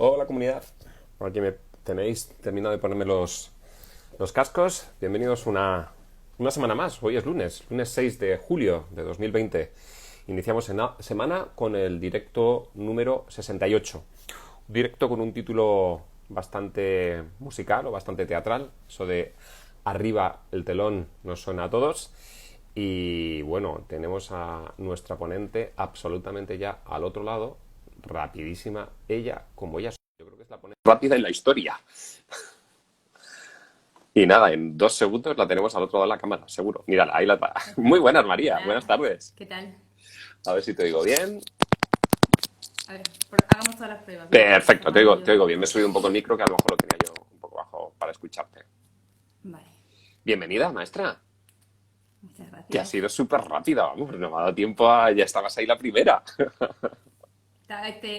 Hola comunidad, aquí me tenéis terminado de ponerme los cascos. Bienvenidos una semana más. Hoy es lunes 6 de julio de 2020. Iniciamos semana con el directo número 68. Un directo con un título bastante musical o bastante teatral. Eso de arriba el telón nos suena a todos. Y bueno, tenemos a nuestra ponente absolutamente ya al otro lado, rapidísima. Ella, como ella, yo creo que es la ponente rápida en la historia. Y nada, en 2 segundos la tenemos al otro lado de la cámara, seguro. Mírala, ahí la va. Muy buenas, María. Buenas Hola, tardes. ¿qué tal? A ver si te digo bien. A ver, hagamos todas las pruebas, ¿vale? Perfecto, te Probando oigo, te yo. oigo bien. Me he subido un poco el micro, que a lo mejor lo tenía yo un poco bajo para escucharte. Vale, Bienvenida, maestra. muchas Que ha gracias. sido súper rápida, vamos, no me ha dado tiempo ya estabas ahí la primera.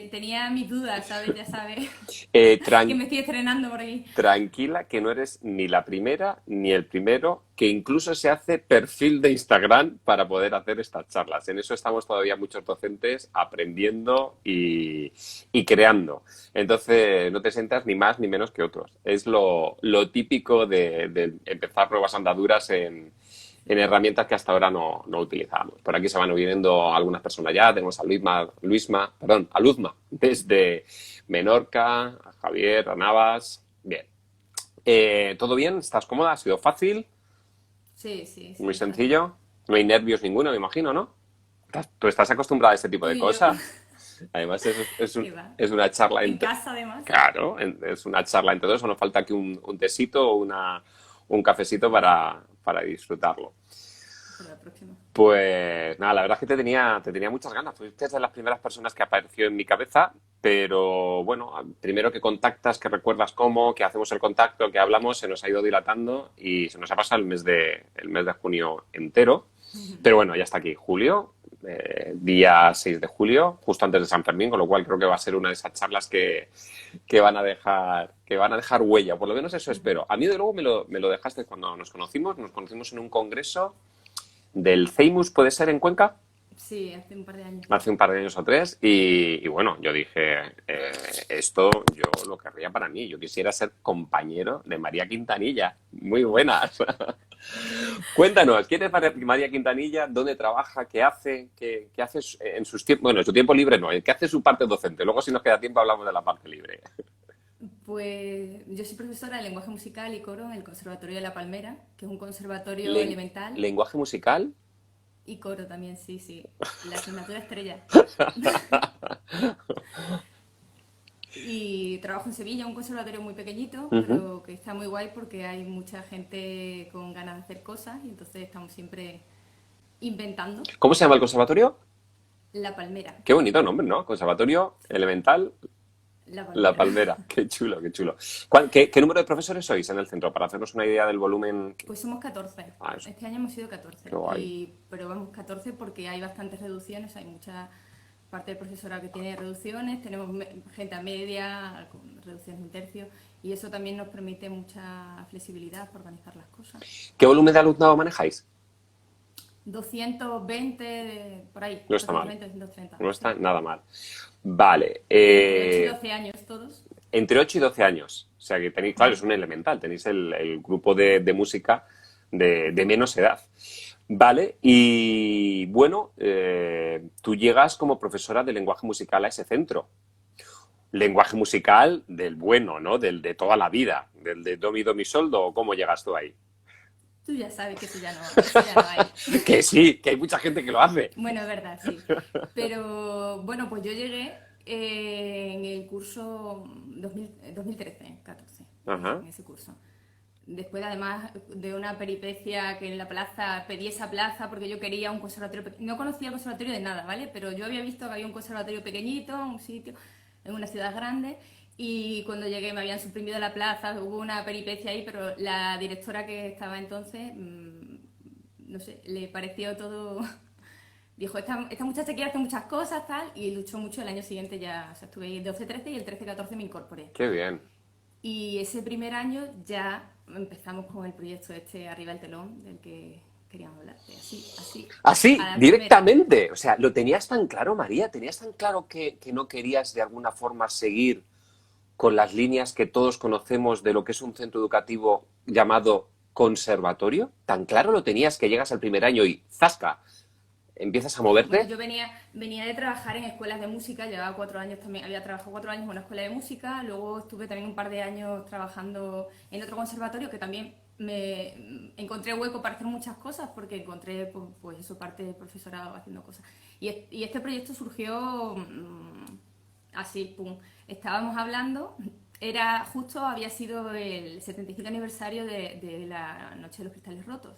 Tenía mis dudas, ¿sabes? Ya sabes Eh, que tran- me estoy estrenando por aquí. Tranquila, que no eres ni la primera ni el primero, que incluso se hace perfil de Instagram para poder hacer estas charlas. En eso estamos todavía muchos docentes aprendiendo y creando. Entonces, no te sientas ni más ni menos que otros. Es lo típico de empezar nuevas andaduras en herramientas que hasta ahora no utilizábamos. Por aquí se van uniendo algunas personas ya. Tenemos a a Luzma, desde Menorca, a Javier, a Navas. Bien. ¿Todo bien? ¿Estás cómoda? ¿Ha sido fácil? Sí, sí, ¿Muy sí, fácil. sencillo? No hay nervios ninguno, me imagino, ¿no? Tú estás acostumbrada a este tipo de Uy, yo. cosas. Además, ¿Qué va? es una charla En entre... casa, además. Claro, es una charla entre dos. Solo falta que un tesito o un cafecito para disfrutarlo. Por la próxima. Pues nada, la verdad es que te tenía muchas ganas. Fuiste de las primeras personas que apareció en mi cabeza, pero bueno, primero que contactas, que recuerdas cómo, que hacemos el contacto, que hablamos, se nos ha ido dilatando y se nos ha pasado el mes de junio entero. Pero bueno, ya está aquí, julio, día 6 de julio, justo antes de San Fermín, con lo cual creo que va a ser una de esas charlas que van a dejar huella, por lo menos eso espero. A mí, de luego, me lo dejaste cuando nos conocimos en un congreso del CEIMUS, puede ser, en Cuenca, Sí, hace un par de años. hace un par de años o tres, y bueno, yo dije, esto yo lo querría para mí, yo quisiera ser compañero de María Quintanilla. Muy buenas. Cuéntanos, ¿quién es María Quintanilla? ¿Dónde trabaja? ¿Qué hace? ¿Qué hace en sus tiempos? Bueno, en su tiempo libre no, ¿qué hace su parte docente? Luego, si nos queda tiempo, hablamos de la parte libre. Pues yo soy profesora de lenguaje musical y coro en el Conservatorio de La Palmera, que es un conservatorio Len- elemental, Lenguaje musical. y coro también, sí, sí. La asignatura estrella. Y trabajo en Sevilla, un conservatorio muy pequeñito, Ujú. pero que está muy guay porque hay mucha gente con ganas de hacer cosas y entonces estamos siempre inventando. ¿Cómo se llama el conservatorio? La Palmera, Qué bonito nombre, ¿no? Conservatorio Elemental La La Palmera. Palmera. Qué chulo, qué chulo. ¿Qué número de profesores sois en el centro? Para hacernos una idea del volumen. Pues somos 14. Ah, es, Este año hemos sido qué 14. guay. Pero vamos, 14 porque hay bastantes reducciones, hay mucha parte del profesorado que tiene reducciones, tenemos gente a media, con reducciones de un tercio, y eso también nos permite mucha flexibilidad para organizar las cosas. ¿Qué volumen de alumnado manejáis? 220, por ahí, No está mal. 220, 230, No está sí. nada mal. Vale. Entre 8 y 12 años todos. Entre 8 y 12 años. O sea que tenéis, claro, es un elemental. Tenéis el grupo de música de menos edad. Vale. Y bueno, tú llegas como profesora de lenguaje musical a ese centro. Lenguaje musical del bueno, ¿no? Del de toda la vida. Del de do, mi, do, mi, sol, do. ¿Cómo llegas tú ahí? Tú ya sabes que eso ya no hay. Que sí, que hay mucha gente que lo hace. Bueno, es verdad, sí. Pero bueno, pues yo llegué en el curso 2013, 14, Ajá. en ese curso. Después, además de una peripecia que en la plaza pedí esa plaza porque yo quería un conservatorio. No conocía el conservatorio de nada, ¿vale? Pero yo había visto que había un conservatorio pequeñito, un sitio, en una ciudad grande. Y cuando llegué me habían suprimido la plaza, hubo una peripecia ahí, pero la directora que estaba entonces, no sé, le pareció todo. Dijo, esta muchacha quiere hacer muchas cosas, tal, y luchó mucho el año siguiente ya. O sea, estuve ahí el 12-13 y el 13-14 me incorporé. Qué bien. Y ese primer año ya empezamos con el proyecto este Arriba el telón, del que queríamos hablar. Así, así, Así, a la primera. directamente. O sea, ¿lo tenías tan claro, María? ¿Tenías tan claro que no querías de alguna forma seguir con las líneas que todos conocemos de lo que es un centro educativo llamado conservatorio? ¿Tan claro lo tenías que llegas al primer año y ¡zasca! ¿Empiezas a Bueno, moverte? yo venía de trabajar en escuelas de música, llevaba 4 años también, había trabajado 4 años en una escuela de música, luego estuve también un par de años trabajando en otro conservatorio que también me encontré hueco para hacer muchas cosas porque encontré pues eso, parte de profesorado haciendo cosas. Y este proyecto surgió así, pum. Estábamos hablando, era justo, había sido el 75 aniversario de la Noche de los Cristales Rotos.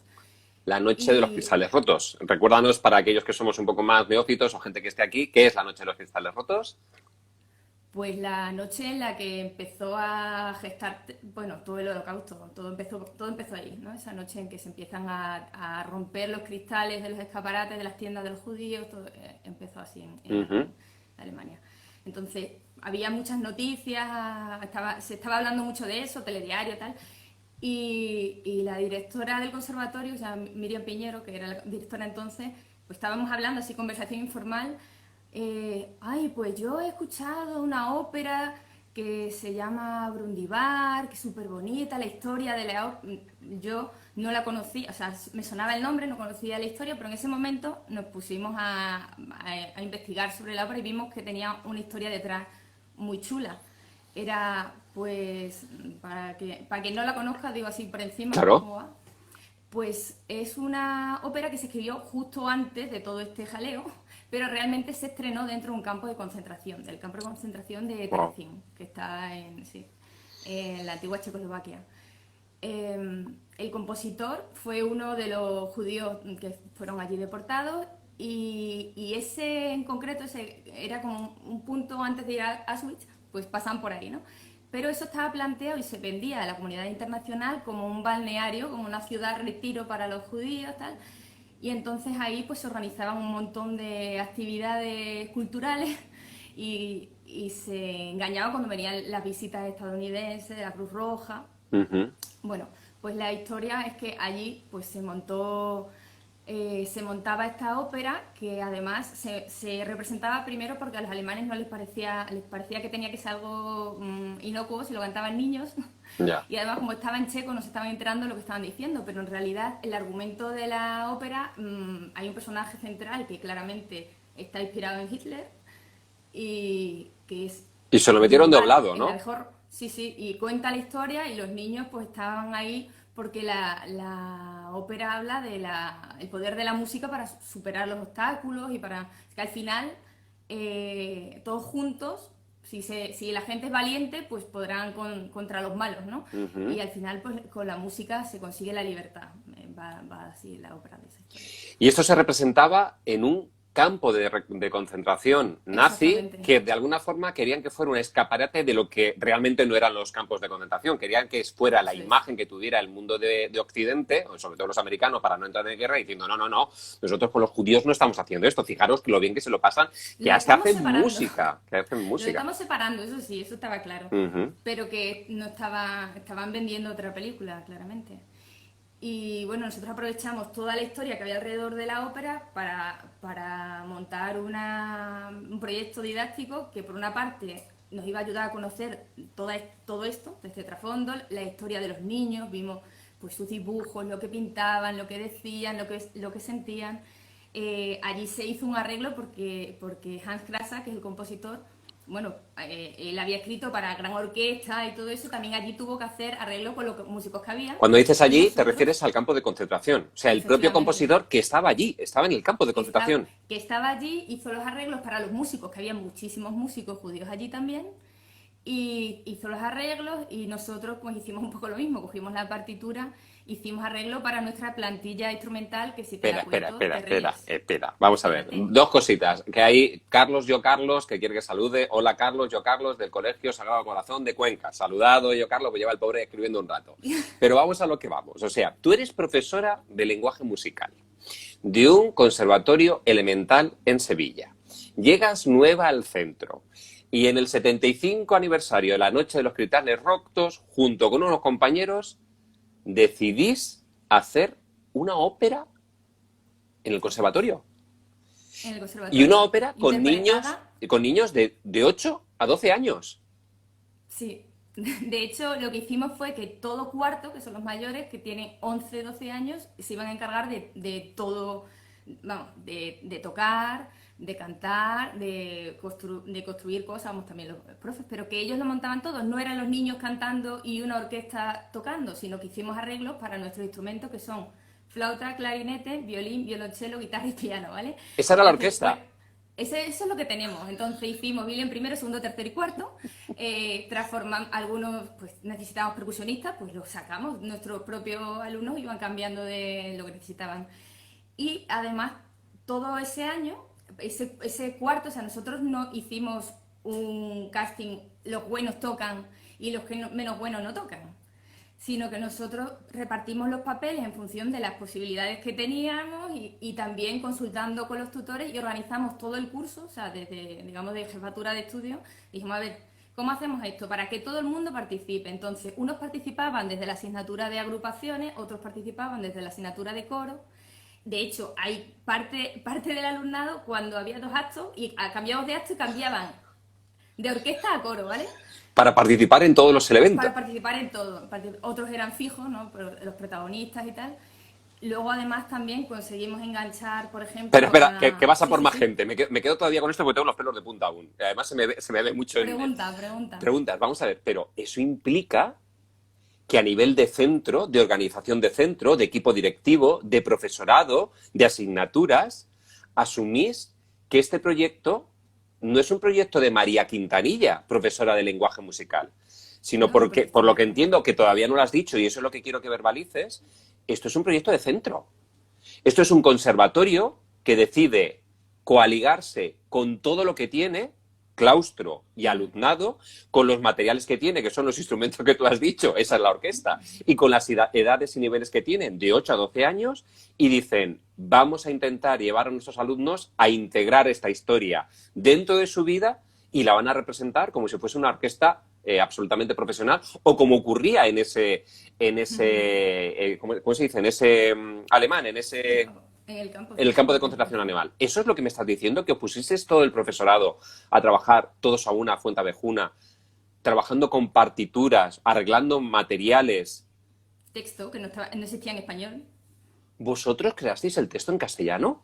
La noche de los Y cristales rotos. Recuérdanos para aquellos que somos un poco más neófitos o gente que esté aquí, ¿qué es la noche de los cristales rotos? pues la noche en la que empezó a gestar, bueno, todo el holocausto, todo empezó ahí, ¿no? Esa noche en que se empiezan a romper los cristales de los escaparates de las tiendas de los judíos, todo empezó así Ujú. en Alemania. Entonces, había muchas noticias, se estaba hablando mucho de eso, telediario y tal, y la directora del conservatorio, o sea, Miriam Piñero, que era la directora entonces, pues estábamos hablando así, conversación informal. Ay, pues yo he escuchado una ópera que se llama Brundibar, que es súper bonita, la historia de la ópera. Yo no la conocía, o sea, me sonaba el nombre, no conocía la historia, pero en ese momento nos pusimos a investigar sobre la ópera y vimos que tenía una historia detrás muy chula. Era, pues, para quien no la conozca, digo así por encima, Claro. ¿cómo va? Pues es una ópera que se escribió justo antes de todo este jaleo, pero realmente se estrenó dentro de un campo de concentración, del campo de concentración de Wow. Terezín, que está sí, en la antigua Checoslovaquia. El compositor fue uno de los judíos que fueron allí deportados y ese en concreto ese era como un punto antes de ir a Auschwitz, pues pasan por ahí, ¿no? Pero eso estaba planteado y se vendía a la comunidad internacional como un balneario, como una ciudad retiro para los judíos, tal. Y entonces ahí pues se organizaban un montón de actividades culturales y se engañaba cuando venían las visitas estadounidenses, de la Cruz Roja. Ujú. Bueno, pues la historia es que allí pues se montaba esta ópera que además se representaba primero porque a los alemanes no les parecía que tenía que ser algo inocuo si lo cantaban niños Ya. y además como estaba en checo no se estaban enterando de lo que estaban diciendo, pero en realidad el argumento de la ópera hay un personaje central que claramente está inspirado en Hitler y que es Y se lo muy metieron malo, doblado, en la ¿no? mejor, sí, sí, y cuenta la historia y los niños pues estaban ahí porque la ópera habla de el poder de la música para superar los obstáculos y para que al final todos juntos, si la gente es valiente, pues podrán contra los malos, ¿no? Ujú. Y al final pues con la música se consigue la libertad. Va así la ópera de esa historia. Y esto se representaba en un campo de concentración nazi Exactamente. que de alguna forma querían que fuera un escaparate de lo que realmente no eran los campos de concentración. Querían que fuera la Eso es. imagen que tuviera el mundo de Occidente, o sobre todo los americanos, para no entrar en guerra, diciendo, no, no, no, nosotros con los judíos no estamos haciendo esto. Fijaros que lo bien que se lo pasan, que Lo hasta estamos hacen separando. música, que hacen Lo música. estamos separando, eso sí, eso estaba claro. Ujú. Pero que no estaban vendiendo otra película, claramente. Y bueno, nosotros aprovechamos toda la historia que había alrededor de la ópera para montar un proyecto didáctico que por una parte nos iba a ayudar a conocer todo esto, este trasfondo, la historia de los niños, vimos pues sus dibujos, lo que pintaban, lo que decían, lo que sentían. Allí se hizo un arreglo porque Hans Krasa, que es el compositor, bueno, él había escrito para gran orquesta y todo eso, también allí tuvo que hacer arreglo con los músicos que había. Cuando dices Y allí, te nosotros, refieres al campo de concentración. O sea, el propio efectivamente, compositor que estaba allí, estaba en el campo de que estaba, concentración. que estaba allí, hizo los arreglos para los músicos, que había muchísimos músicos judíos allí también, y hizo los arreglos y nosotros pues hicimos un poco lo mismo, cogimos la partitura, hicimos arreglo para nuestra plantilla instrumental, que si te Espera, la espera, cuento, espera, te espera, ríes. espera. Vamos a ver. Espérate. Dos cositas. Que hay Carlos, yo Carlos, que quiere que salude. Hola Carlos, yo Carlos, del Colegio Sagrado Corazón de Cuenca. Saludado, yo Carlos, pues lleva el pobre escribiendo un rato. Pero vamos a lo que vamos. O sea, tú eres profesora de lenguaje musical de un conservatorio elemental en Sevilla. Llegas nueva al centro. Y en el 75 aniversario de la Noche de los Cristales Rotos, junto con unos compañeros, decidís hacer una ópera en el conservatorio. En el Y una conservatorio, ópera interpretada. con niños de 8 a 12 años. Sí, de hecho lo que hicimos fue que todo cuarto, que son los mayores, que tienen 11, 12 años, se iban a encargar de todo, vamos, de tocar, de cantar, de construir cosas, vamos, también los profes, pero que ellos lo montaban todos, no eran los niños cantando y una orquesta tocando, sino que hicimos arreglos para nuestros instrumentos que son flauta, clarinete, violín, violonchelo, guitarra y piano, ¿vale? Esa era la Entonces, pues, orquesta. eso es lo que tenemos. Entonces hicimos violín primero, segundo, tercero y cuarto. Transformamos, algunos pues necesitábamos percusionistas, pues los sacamos. Nuestros propios alumnos iban cambiando de lo que necesitaban. Y además, todo ese año, ese cuarto, o sea, nosotros no hicimos un casting, los buenos tocan y los que menos buenos no tocan, sino que nosotros repartimos los papeles en función de las posibilidades que teníamos y también consultando con los tutores y organizamos todo el curso, o sea, desde, digamos, de jefatura de estudio, dijimos, a ver, ¿cómo hacemos esto? Para que todo el mundo participe. Entonces, unos participaban desde la asignatura de agrupaciones, otros participaban desde la asignatura de coro. De hecho, hay parte del alumnado, cuando había dos actos, y cambiábamos de acto y cambiaban de orquesta a coro, ¿vale? Para participar en todos los Para eventos. participar en todo. Otros eran fijos, ¿no? Pero los protagonistas y tal. Luego, además, también conseguimos enganchar, por Pero ejemplo, espera, que a... vas a Sí, por sí, más sí. gente. Me quedo todavía con esto porque tengo los pelos de punta aún. Además se me ve mucho en... Pregunta, pregunta. Preguntas, vamos a ver, pero eso implica que a nivel de centro, de organización de centro, de equipo directivo, de profesorado, de asignaturas, asumís que este proyecto no es un proyecto de María Quintanilla, profesora de lenguaje musical, sino No, porque, por lo que profesional. entiendo, que todavía no lo has dicho y eso es lo que quiero que verbalices, esto es un proyecto de centro. Esto es un conservatorio que decide coaligarse con todo lo que tiene, claustro y alumnado, con los materiales que tiene, que son los instrumentos que tú has dicho, esa es la orquesta, y con las edades y niveles que tienen, de 8 a 12 años, y dicen, vamos a intentar llevar a nuestros alumnos a integrar esta historia dentro de su vida y la van a representar como si fuese una orquesta absolutamente profesional o como ocurría en ese ¿cómo se dice? En ese alemán, En el campo, en el sí, campo de de concentración concentración. animal. ¿Eso es lo que me estás diciendo? ¿Que os pusisteis todo el profesorado a trabajar todos a una fuente abejuna, trabajando con partituras, arreglando materiales? Texto, que no existía en español. ¿Vosotros creasteis el texto en castellano?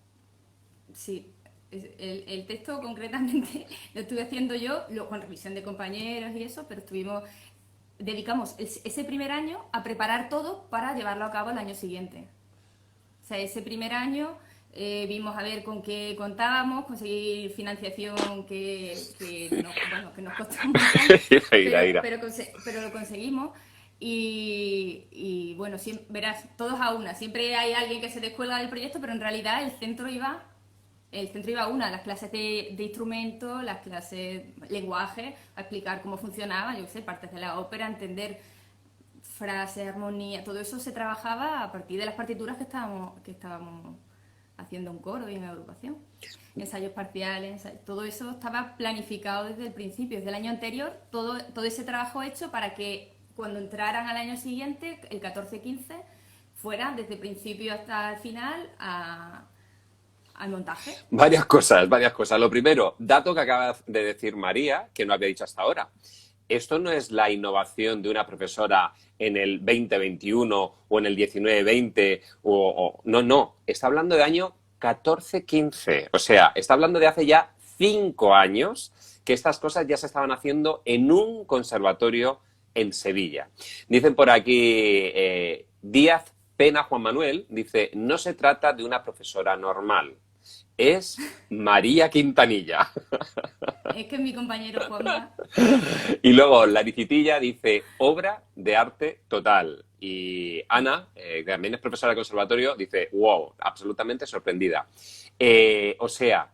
Sí. El texto, concretamente, lo estuve haciendo yo, con revisión de compañeros y eso, pero dedicamos ese primer año a preparar todo para llevarlo a cabo el año siguiente. O sea, ese primer año vimos a ver con qué contábamos, conseguir financiación bueno, que nos costó un montón, Ira, ira. pero lo conseguimos. Bueno, verás, todos a una. Siempre hay alguien que se descuelga del proyecto, pero en realidad el centro iba a una, las clases de instrumento, las clases lenguaje, a explicar cómo funcionaba, yo qué sé, partes de la ópera, entender frase, armonía, todo eso se trabajaba a partir de las partituras que estábamos haciendo en coro y en agrupación. Ensayos parciales, todo eso estaba planificado desde el principio, desde el año anterior, todo ese trabajo hecho para que cuando entraran al año siguiente, el 14-15, fuera desde el principio hasta el final al montaje. Varias cosas, varias cosas. Lo primero, dato que acaba de decir María, que no había dicho hasta ahora. Esto no es la innovación de una profesora en el 2021 o en el 19-20 no, no. Está hablando de año 14-15. O sea, está hablando de hace ya 5 años que estas cosas ya se estaban haciendo en un conservatorio en Sevilla. Dicen por aquí Díaz Pena Juan Manuel, dice, no se trata de una profesora normal, es María Quintanilla. Es que mi compañero Juanma. Y luego la Licitilla dice obra de arte total. Y Ana, que también es profesora de conservatorio, dice wow, absolutamente sorprendida. O sea,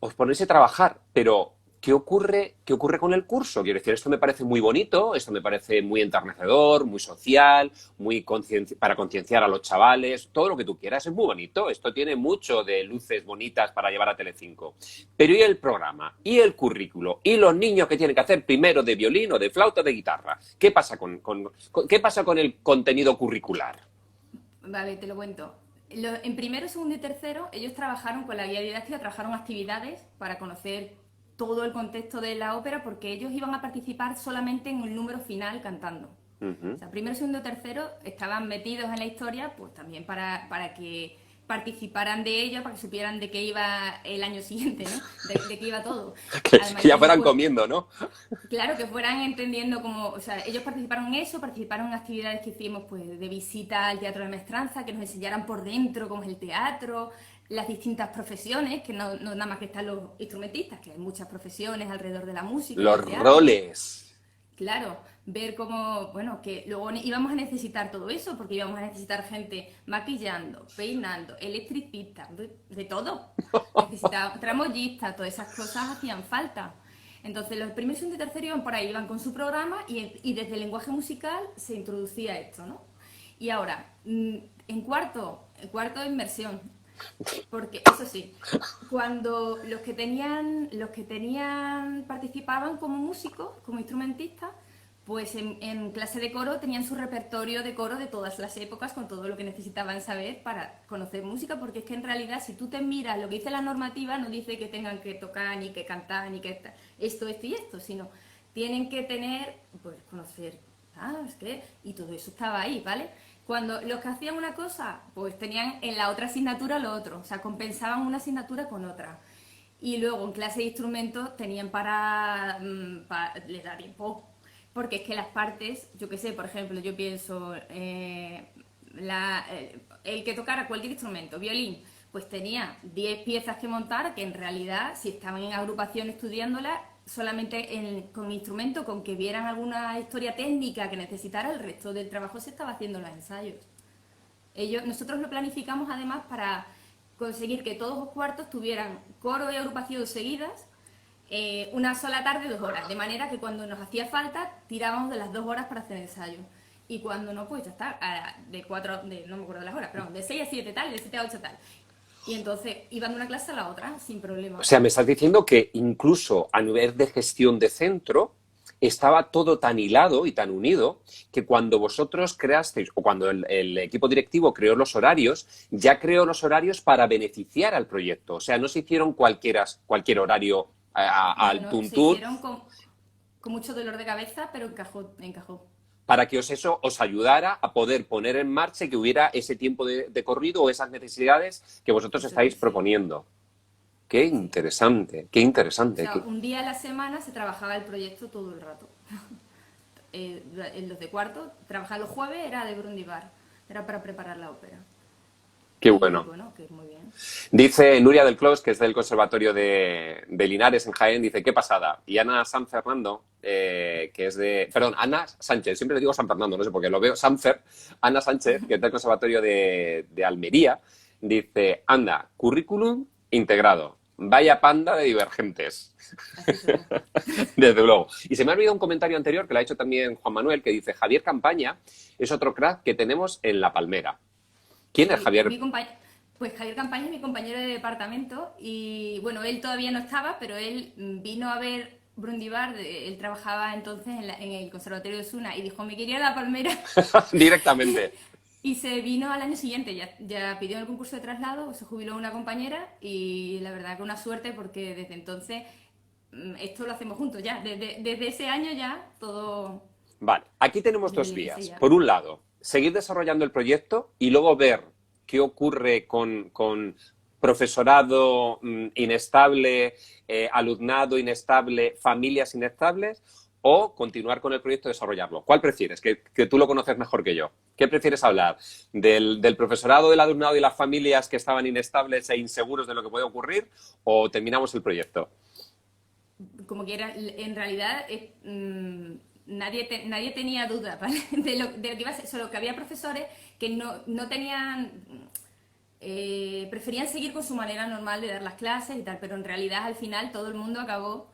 os ponéis a trabajar, pero ¿qué ocurre con el curso? Quiero decir, esto me parece muy bonito, esto me parece muy enternecedor, muy social, para concienciar a los chavales, todo lo que tú quieras, es muy bonito, esto tiene mucho de luces bonitas para llevar a Telecinco. Pero ¿y el programa? ¿Y el currículo? ¿Y los niños que tienen que hacer primero de violín o de flauta o de guitarra? ¿Qué pasa qué pasa con el contenido curricular? Vale, te lo cuento. En primero, segundo y tercero, ellos trabajaron con la guía didáctica, trabajaron actividades para conocer todo el contexto de la ópera porque ellos iban a participar solamente en el número final cantando. O sea, primero, segundo, tercero estaban metidos en la historia, pues también para que participaran de ella, para que supieran de qué iba el año siguiente, ¿no? De qué iba todo. Además, Que ya ellos, fueran pues, comiendo, ¿no? claro, que fueran entendiendo cómo, o sea, ellos participaron en eso, participaron en actividades que hicimos, pues, de visita al Teatro de Maestranza, que nos enseñaran por dentro cómo es el teatro, las distintas profesiones, que no nada más que están los instrumentistas, que hay muchas profesiones alrededor de la música y Los del teatro. roles. Claro, ver cómo, bueno, que luego íbamos a necesitar todo eso, porque íbamos a necesitar gente maquillando, peinando, electricistas, de todo. Necesitábamos tramoyistas, todas esas cosas hacían falta. Entonces los primeros y terceros iban por ahí, iban con su programa y desde el lenguaje musical se introducía esto, ¿no? Y ahora, en cuarto de inmersión, porque eso sí, cuando los que tenían participaban como músicos, como instrumentistas, pues en clase de coro tenían su repertorio de coro de todas las épocas con todo lo que necesitaban saber para conocer música, porque es que en realidad si tú te miras lo que dice la normativa no dice que tengan que tocar ni que cantar ni que esto y esto, sino tienen que tener, pues conocer, es que, y todo eso estaba ahí, ¿vale? Cuando los que hacían una cosa, pues tenían en la otra asignatura lo otro, o sea, compensaban una asignatura con otra. Y luego en clase de instrumentos tenían les da tiempo, porque es que las partes, yo qué sé, por ejemplo, yo pienso, el que tocara cualquier instrumento, violín, pues tenía 10 piezas que montar, que en realidad, si estaban en agrupación estudiándolas, solamente con instrumento, con que vieran alguna historia técnica que necesitara, el resto del trabajo se estaba haciendo en los ensayos. Nosotros lo planificamos además para conseguir que todos los cuartos tuvieran coro y agrupación seguidas, una sola tarde, 2 horas, de manera que cuando nos hacía falta tirábamos de las 2 horas para hacer ensayo. Y cuando no, pues ya está, no me acuerdo de las horas, pero de 6 a 7 tal, de 7 a 8 tal. Y entonces iban de una clase a la otra sin O problema. sea, me estás diciendo que incluso a nivel de gestión de centro estaba todo tan hilado y tan unido que cuando vosotros creasteis o cuando el equipo directivo creó los horarios, ya creó los horarios para beneficiar al proyecto. O sea, no se hicieron cualquier horario No, al no, se tuntún hicieron con mucho dolor de cabeza, pero encajó. para que eso os ayudara a poder poner en marcha y que hubiera ese tiempo de corrido o esas necesidades que vosotros Eso estáis es, sí. proponiendo. Qué Sí. interesante, qué O interesante. sea, un día a la semana se trabajaba el proyecto todo el rato. En los de cuarto, trabajar los jueves era de Brundibar, era para preparar la ópera. Qué Y bueno. bueno, que muy bien. Dice Nuria del Clos, que es del Conservatorio de Linares, en Jaén, dice, qué pasada. Y Ana San Fernando, que es de... Perdón, Ana Sánchez, siempre le digo San Fernando, no sé por qué, lo veo, Sanfer, Ana Sánchez, que es del Conservatorio de Almería, dice, anda, currículum integrado. Vaya panda de divergentes. Así somos. Desde luego. Y se me ha olvidado un comentario anterior que lo ha hecho también Juan Manuel, que dice, Javier Campaña es otro crack que tenemos en La Palmera. ¿Quién es Sí, es Javier? pues Javier Campaña es mi compañero de departamento y bueno, él todavía no estaba, pero él vino a ver Brundibar, él trabajaba entonces en el Conservatorio de Osuna y dijo, me quería ir a La Palmera Directamente. y se vino al año siguiente, ya pidió el concurso de traslado, se jubiló una compañera y la verdad que una suerte porque desde entonces esto lo hacemos juntos ya, desde ese año ya todo Vale, aquí tenemos desde dos el inicio vías. ya. Por un lado, seguir desarrollando el proyecto y luego ver qué ocurre con profesorado inestable, alumnado inestable, familias inestables, o continuar con el proyecto y desarrollarlo. ¿Cuál prefieres? Que tú lo conoces mejor que yo. ¿Qué prefieres hablar? ¿Del profesorado, del alumnado y las familias que estaban inestables e inseguros de lo que puede ocurrir? ¿O terminamos el proyecto? Como quiera, en realidad nadie tenía duda, ¿vale? de lo que iba a ser, solo que había profesores que no tenían, preferían seguir con su manera normal de dar las clases y tal, pero en realidad al final todo el mundo acabó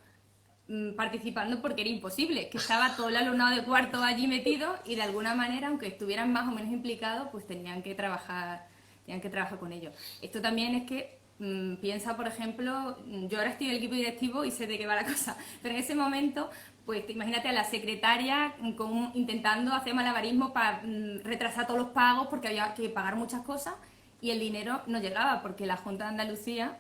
participando porque era imposible, que estaba todo el alumnado de cuarto allí metido y de alguna manera, aunque estuvieran más o menos implicados, pues tenían que trabajar con ellos. Esto también es que piensa, por ejemplo, yo ahora estoy en el equipo directivo y sé de qué va la cosa, pero en ese momento, pues imagínate a la secretaria intentando hacer malabarismo para retrasar todos los pagos porque había que pagar muchas cosas y el dinero no llegaba porque la Junta de Andalucía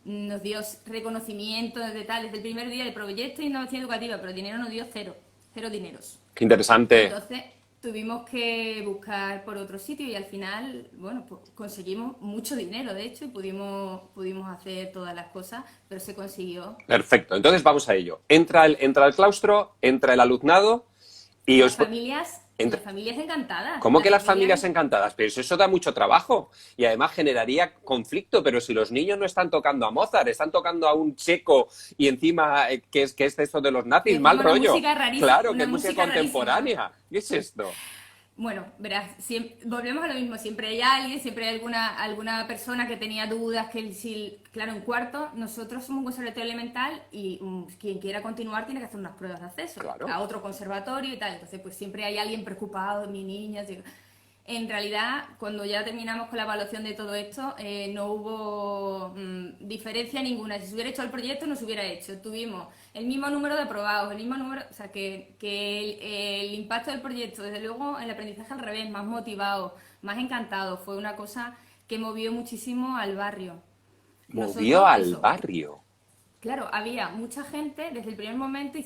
nos dio reconocimiento desde el primer día del proyecto de innovación educativa, pero dinero nos dio cero, cero dineros. Qué interesante. Entonces tuvimos que buscar por otro sitio y al final, bueno, pues conseguimos mucho dinero, de hecho, y pudimos hacer todas las cosas, pero se consiguió. Perfecto. Entonces vamos a ello. Entra el claustro, entra el alumnado y Las os... familias, entra- las familias encantadas. ¿Cómo que las familias encantadas? Pero eso da mucho trabajo y además generaría conflicto, pero si los niños no están tocando a Mozart, están tocando a un checo y encima, ¿qué es esto de los Y nazis? Mal encima una rollo. música rarísima, Claro, que una es música música rarísima. contemporánea. ¿Qué es esto? Bueno, verás, volvemos a lo mismo, siempre hay alguien, siempre hay alguna persona que tenía dudas, claro, en cuarto, nosotros somos un conservatorio elemental y quien quiera continuar tiene que hacer unas pruebas de acceso Claro. a otro conservatorio y tal, entonces pues siempre hay alguien preocupado, mi niña, en realidad, cuando ya terminamos con la evaluación de todo esto, no hubo diferencia ninguna. Si se hubiera hecho el proyecto, no se hubiera hecho. Tuvimos el mismo número de aprobados, el mismo número, o sea, que el impacto del proyecto, desde luego, el aprendizaje al revés, más motivado, más encantado. Fue una cosa que movió muchísimo al barrio. Movió Nosotros, al eso, barrio. claro, había mucha gente, desde el primer momento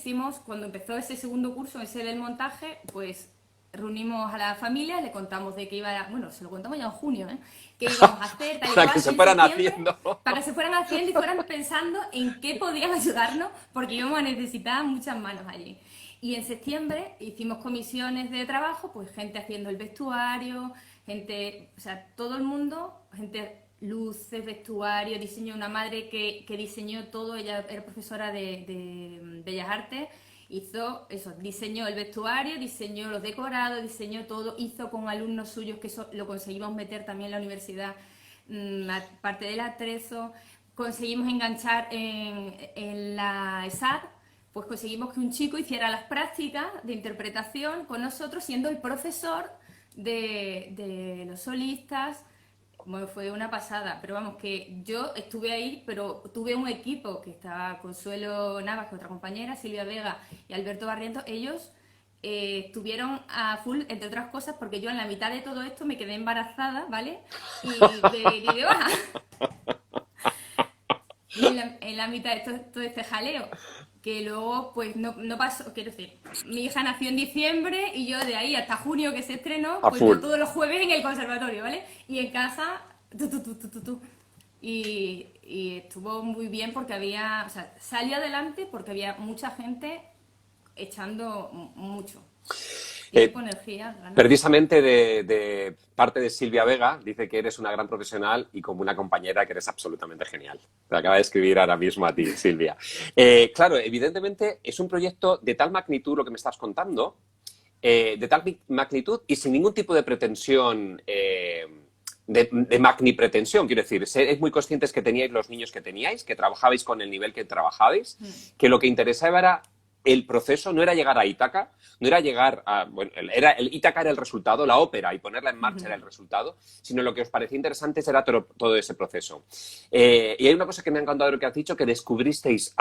cuando empezó ese segundo curso, ese del montaje, pues reunimos a la familia, le contamos de qué bueno, se lo contamos ya en junio, ¿eh? Qué íbamos a hacer, tal y Para cual, que se en fueran septiembre, haciendo. para que se fueran haciendo y fueran pensando en qué podían ayudarnos, porque íbamos a necesitar muchas manos allí. Y en septiembre hicimos comisiones de trabajo, pues gente haciendo el vestuario, gente, o sea, todo el mundo, gente, luces, vestuario, diseño, una madre que diseñó todo, ella era profesora de Bellas Artes, hizo eso, diseñó el vestuario, diseñó los decorados, diseñó todo, hizo con alumnos suyos, que eso lo conseguimos meter también en la universidad, parte del atrezo, conseguimos enganchar en la ESAD, pues conseguimos que un chico hiciera las prácticas de interpretación con nosotros, siendo el profesor de los solistas. Bueno, fue una pasada, pero vamos, que yo estuve ahí, pero tuve un equipo que estaba Consuelo Navas, que otra compañera, Silvia Vega y Alberto Barrientos, ellos estuvieron a full, entre otras cosas, porque yo en la mitad de todo esto me quedé embarazada, ¿vale? Y de baja. Y en la mitad de todo este jaleo, que luego pues no pasó, quiero decir, mi hija nació en diciembre y yo de ahí hasta junio que se estrenó, A pues yo full. todos los jueves en el conservatorio, ¿vale? Y en casa, tu. Y estuvo muy bien porque había, o sea, salió adelante porque había mucha gente echando mucho. Eh, Tiempo, energía, ganas. Precisamente de parte de Silvia Vega, dice que eres una gran profesional y como una compañera que eres absolutamente genial. Te acaba de escribir ahora mismo a ti, Silvia. Claro, evidentemente es un proyecto de tal magnitud lo que me estás contando, de tal magnitud y sin ningún tipo de pretensión, de magnipretensión, quiero decir, es muy conscientes que teníais los niños que teníais, que trabajabais con el nivel que trabajabais, que lo que interesaba era el proceso, no era llegar a Ítaca, no era llegar a, bueno, Ítaca era el resultado, la ópera y ponerla en marcha era el resultado, sino lo que os parecía interesante era todo ese proceso. Y hay una cosa que me ha encantado de lo que has dicho, que descubristeis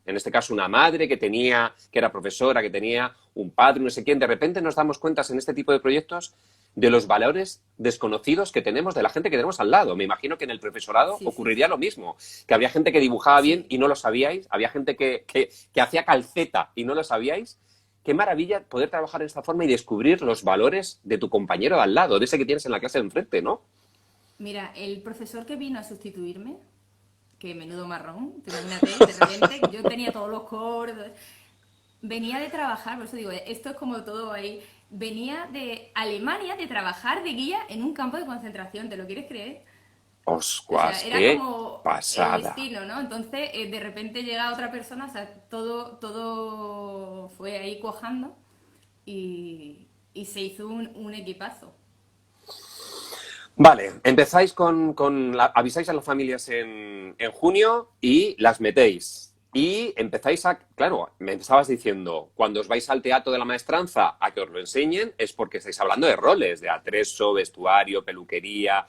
en este caso, una madre que era profesora, que tenía un padre, no sé quién. De repente nos damos cuenta en este tipo de proyectos de los valores desconocidos que tenemos de la gente que tenemos al lado. Me imagino que en el profesorado Sí, sí, ocurriría sí. lo mismo, que había gente que dibujaba bien Sí. y no lo sabíais, había gente que hacía calceta y no lo sabíais. Qué maravilla poder trabajar de esta forma y descubrir los valores de tu compañero de al lado, de ese que tienes en la clase de enfrente, ¿no? Mira, el profesor que vino a sustituirme, que menudo marrón, te imagínate, de repente yo tenía todos los coros, venía de trabajar, por eso digo, esto es como todo ahí, venía de Alemania de trabajar de guía en un campo de concentración, ¿te lo quieres creer? O sea, Oscuas, era qué como el pasada. destino, ¿no? Entonces, de repente llega otra persona, o sea, todo fue ahí cuajando y se hizo un equipazo. Vale, empezáis avisáis a las familias en junio y las metéis. Y empezáis claro, me estabas diciendo, cuando os vais al teatro de la maestranza a que os lo enseñen, es porque estáis hablando de roles, de atrezo, vestuario, peluquería,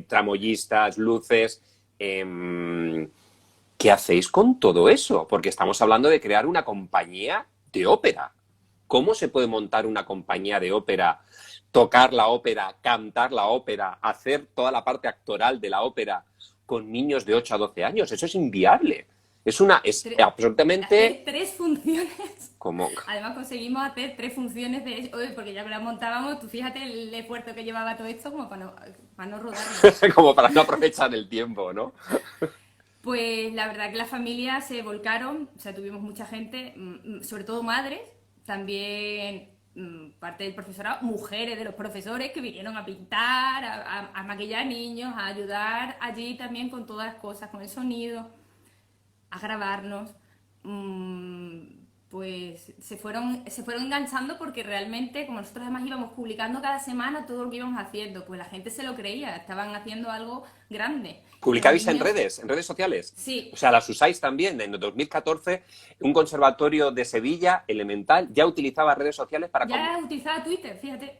tramoyistas, luces. ¿Qué hacéis con todo eso? Porque estamos hablando de crear una compañía de ópera. ¿Cómo se puede montar una compañía de ópera, tocar la ópera, cantar la ópera, hacer toda la parte actoral de la ópera con niños de 8 a 12 años. Eso es inviable. Es Hacer absolutamente 3 funciones. como, Además conseguimos hacer 3 funciones de ello, porque ya que la montábamos, tú fíjate el esfuerzo que llevaba todo esto como para no rodarlo. como para no aprovechar el tiempo, ¿no? Pues la verdad que las familias se volcaron, o sea, tuvimos mucha gente, sobre todo madres, también parte del profesorado, mujeres de los profesores que vinieron a pintar, a maquillar niños, a ayudar allí también con todas las cosas, con el sonido, a grabarnos. Pues se fueron enganchando porque realmente, como nosotros además íbamos publicando cada semana todo lo que íbamos haciendo, pues la gente se lo creía, estaban haciendo algo grande. Y los ¿Publicáis niños, en redes sociales? O sí, sea, las usáis también. En el 2014, un conservatorio de Sevilla, Elemental, ya utilizaba redes sociales para... ya utilizaba Twitter, fíjate.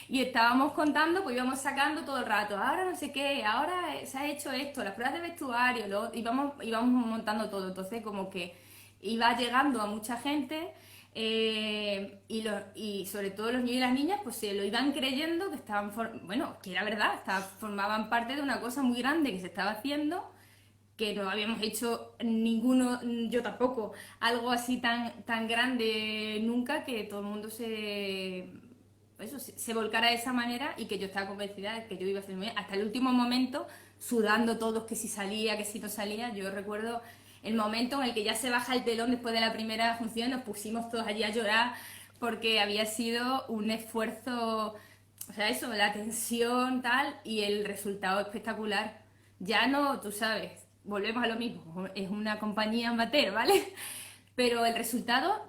Y estábamos contando, pues íbamos sacando todo el rato, ahora no sé qué, ahora se ha hecho esto, las pruebas de vestuario, íbamos montando todo, entonces como que iba llegando a mucha gente, y sobre todo los niños y las niñas pues se lo iban creyendo que estaban, bueno, que era verdad, formaban parte de una cosa muy grande que se estaba haciendo, que no habíamos hecho ninguno, yo tampoco, algo así tan grande nunca, que todo el mundo se volcara de esa manera, y que yo estaba convencida de que yo iba a hacer muy bien. Hasta el último momento, sudando todos, que si salía, que si no salía. Yo recuerdo el momento en el que ya se baja el telón después de la primera función, nos pusimos todos allí a llorar porque había sido un esfuerzo, o sea, eso, la tensión tal, y el resultado espectacular. Ya no, tú sabes, volvemos a lo mismo, es una compañía amateur, ¿vale? Pero el resultado,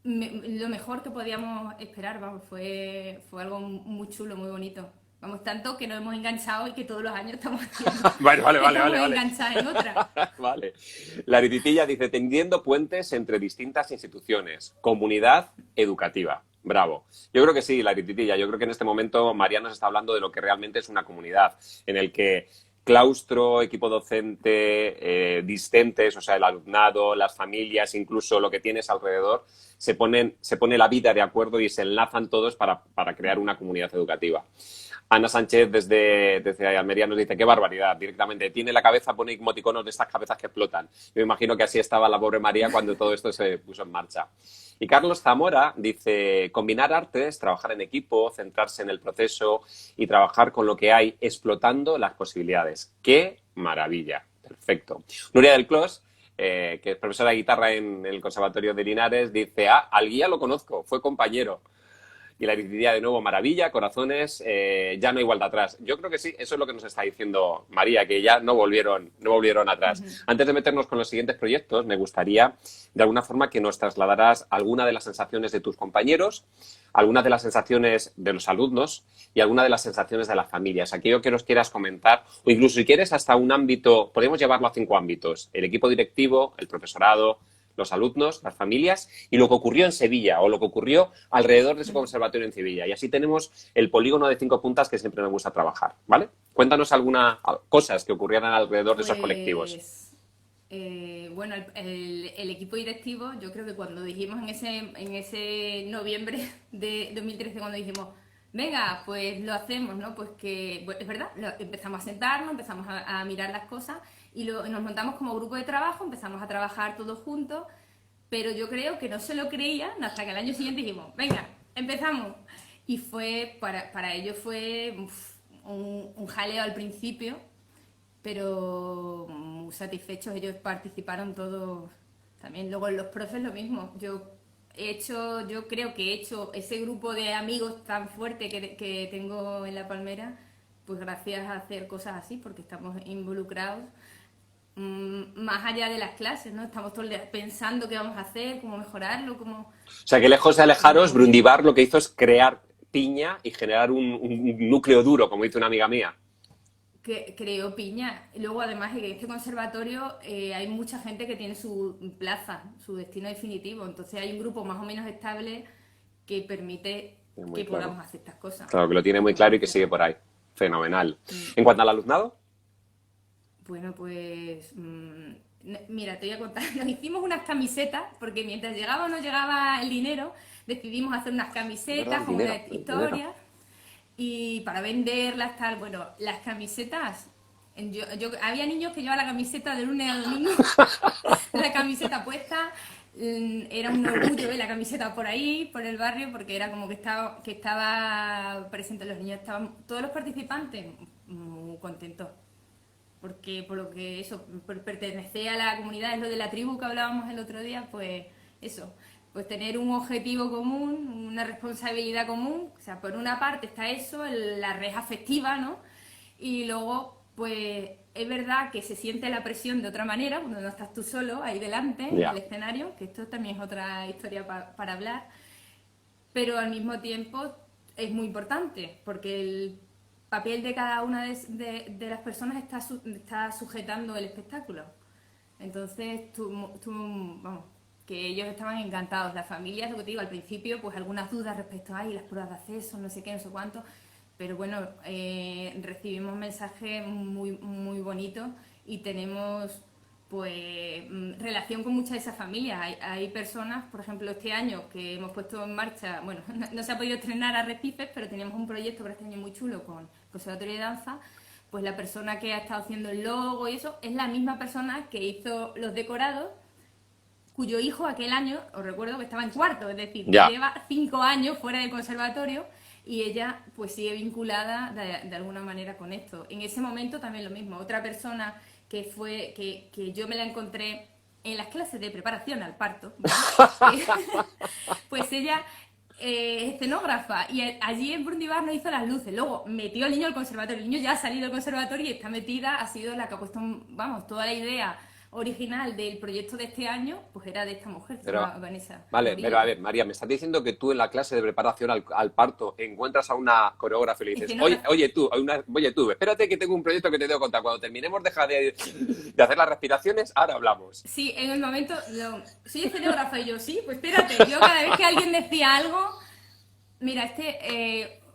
lo mejor que podíamos esperar, vamos, fue algo muy chulo, muy bonito. Vamos, tanto que nos hemos enganchado y que todos los años estamos haciendo, estamos Vale. enganchados en otra. Vale. La Rititilla dice, tendiendo puentes entre distintas instituciones, comunidad educativa. Bravo. Yo creo que sí, la Rititilla. Yo creo que en este momento María nos está hablando de lo que realmente es una comunidad, en el que claustro, equipo docente, discentes, o sea, el alumnado, las familias, incluso lo que tienes alrededor, se pone la vida de acuerdo y se enlazan todos para crear una comunidad educativa. Ana Sánchez desde Almería nos dice, qué barbaridad, directamente, tiene la cabeza, pone emoticonos de estas cabezas que explotan. Yo me imagino que así estaba la pobre María cuando todo esto se puso en marcha. Y Carlos Zamora dice, combinar artes, trabajar en equipo, centrarse en el proceso y trabajar con lo que hay, explotando las posibilidades. ¡Qué maravilla! Perfecto. Nuria del Clos, que es profesora de guitarra en el Conservatorio de Linares, dice, al guía lo conozco, fue compañero. Y la Rititilla de nuevo, maravilla, corazones, ya no hay vuelta atrás. Yo creo que sí, eso es lo que nos está diciendo María, que ya no volvieron atrás. Antes de meternos con los siguientes proyectos, me gustaría, de alguna forma, que nos trasladaras alguna de las sensaciones de tus compañeros, algunas de las sensaciones de los alumnos y alguna de las sensaciones de las familias. Aquello que nos quieras comentar, o incluso si quieres hasta un ámbito, podemos llevarlo a 5 ámbitos: el equipo directivo, el profesorado, los alumnos, las familias, y lo que ocurrió en Sevilla o lo que ocurrió alrededor de ese conservatorio en Sevilla. Y así tenemos el polígono de 5 puntas que siempre me gusta trabajar, ¿vale? Cuéntanos algunas cosas que ocurrieran alrededor de esos colectivos. Bueno, el equipo directivo, yo creo que cuando dijimos en ese noviembre de 2013, cuando dijimos, venga, pues lo hacemos, ¿no? Pues que, pues, es verdad, empezamos a sentarnos, empezamos a mirar las cosas, y nos montamos como grupo de trabajo, empezamos a trabajar todos juntos, pero yo creo que no se lo creían hasta que al año siguiente dijimos, venga, empezamos. Y para ellos fue un jaleo al principio, pero muy satisfechos. Ellos participaron todos también. Luego los profes lo mismo. Yo creo que he hecho ese grupo de amigos tan fuerte que tengo en La Palmera, pues gracias a hacer cosas así, porque estamos involucrados más allá de las clases, ¿no? Estamos todo el día pensando qué vamos a hacer, cómo mejorarlo, cómo... O sea, que lejos de alejaros, Brundibar lo que hizo es crear piña y generar un núcleo duro, como dice una amiga mía. Que creó piña. Luego, además, en este conservatorio hay mucha gente que tiene su plaza, su destino definitivo. Entonces hay un grupo más o menos estable que permite que podamos hacer estas cosas. Claro, que lo tiene muy claro y que sigue por ahí. Fenomenal. En cuanto al alumnado. Bueno, pues mira, te voy a contar. Nos hicimos unas camisetas, porque mientras llegaba o no llegaba el dinero, decidimos hacer unas camisetas con una historia. y para venderlas, tal. Bueno, las camisetas. Había niños que llevaban la camiseta de lunes a domingo, la camiseta puesta. Era un orgullo ver la camiseta por ahí, por el barrio, porque era como que estaba presente. Los niños estaban, todos los participantes, muy contentos. Porque por lo que eso, por pertenecer a la comunidad, es lo de la tribu que hablábamos el otro día, pues eso, pues tener un objetivo común, una responsabilidad común. O sea, por una parte está eso, la red afectiva, ¿no? Y luego, pues es verdad que se siente la presión de otra manera, cuando no estás tú solo ahí delante, en el Ya. escenario, que esto también es otra historia para hablar, pero al mismo tiempo es muy importante, porque el papel de cada una de las personas está sujetando el espectáculo. Entonces, vamos, que ellos estaban encantados. Las familias, lo que te digo, al principio, pues algunas dudas respecto a las pruebas de acceso, no sé qué, no sé cuánto, pero bueno, recibimos mensajes muy, muy bonitos y tenemos pues relación con muchas de esas familias. Hay personas, por ejemplo, este año que hemos puesto en marcha, bueno, no se ha podido estrenar a Recifes, pero teníamos un proyecto para este año muy chulo con el Conservatorio de Danza. Pues la persona que ha estado haciendo el logo y eso es la misma persona que hizo los decorados, cuyo hijo aquel año, os recuerdo que estaba en cuarto, es decir, que Ya. lleva 5 años fuera del conservatorio y ella pues sigue vinculada de alguna manera con esto. En ese momento también lo mismo, otra persona que yo me la encontré en las clases de preparación al parto, ¿vale? Pues ella es escenógrafa y allí en Brundibar nos hizo las luces. Luego metió al niño al conservatorio. El niño ya ha salido del conservatorio y está metida, ha sido la que ha puesto, vamos, toda la idea original del proyecto de este año, pues era de esta mujer, que se Pero, llama Vanessa vale, pero a Morillo. ver, María, me estás diciendo que tú en la clase de preparación al parto encuentras a una coreógrafa y le dices, oye, Escenógrafa. oye tú, espérate que tengo un proyecto que te tengo que contar. Cuando terminemos de hacer las respiraciones, ahora hablamos. Sí, en el momento, soy escenógrafa y yo, sí, pues espérate, yo cada vez que alguien decía algo, mira,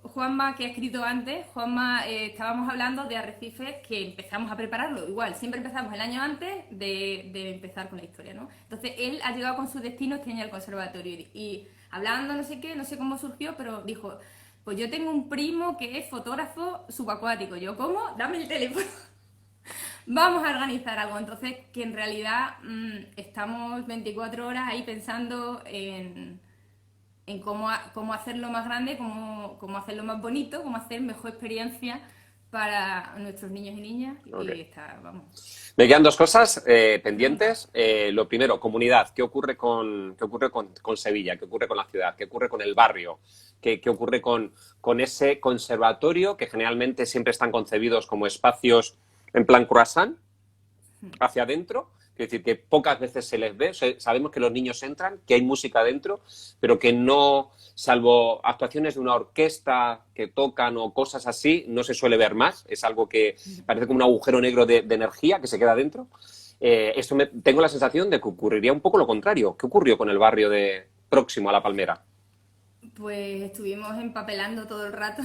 Juanma, que ha escrito antes, Juanma, estábamos hablando de Arrecifes, que empezamos a prepararlo. Igual, siempre empezamos el año antes de empezar con la historia, ¿no? Entonces, él ha llegado con su destino este año al conservatorio y hablando, no sé qué, no sé cómo surgió, pero dijo, pues yo tengo un primo que es fotógrafo subacuático. Yo, ¿cómo? Dame el teléfono. Vamos a organizar algo. Entonces, que en realidad estamos 24 horas ahí pensando en cómo hacerlo más grande, cómo hacerlo más bonito, cómo hacer mejor experiencia para nuestros niños y niñas. Ok. Y está, vamos. Me quedan dos cosas Pregunta. pendientes. Lo primero, comunidad. Qué ocurre con Sevilla? ¿Qué ocurre con la ciudad? ¿Qué ocurre con el barrio? ¿Qué ocurre con ese conservatorio que generalmente siempre están concebidos como espacios en plan croissant, hacia adentro? Es decir, que pocas veces se les ve. O sea, sabemos que los niños entran, que hay música dentro, pero que no, salvo actuaciones de una orquesta que tocan o cosas así, no se suele ver más. Es algo que parece como un agujero negro de energía que se queda dentro. Tengo la sensación de que ocurriría un poco lo contrario. ¿Qué ocurrió con el barrio próximo a La Palmera? Pues estuvimos empapelando todo el rato.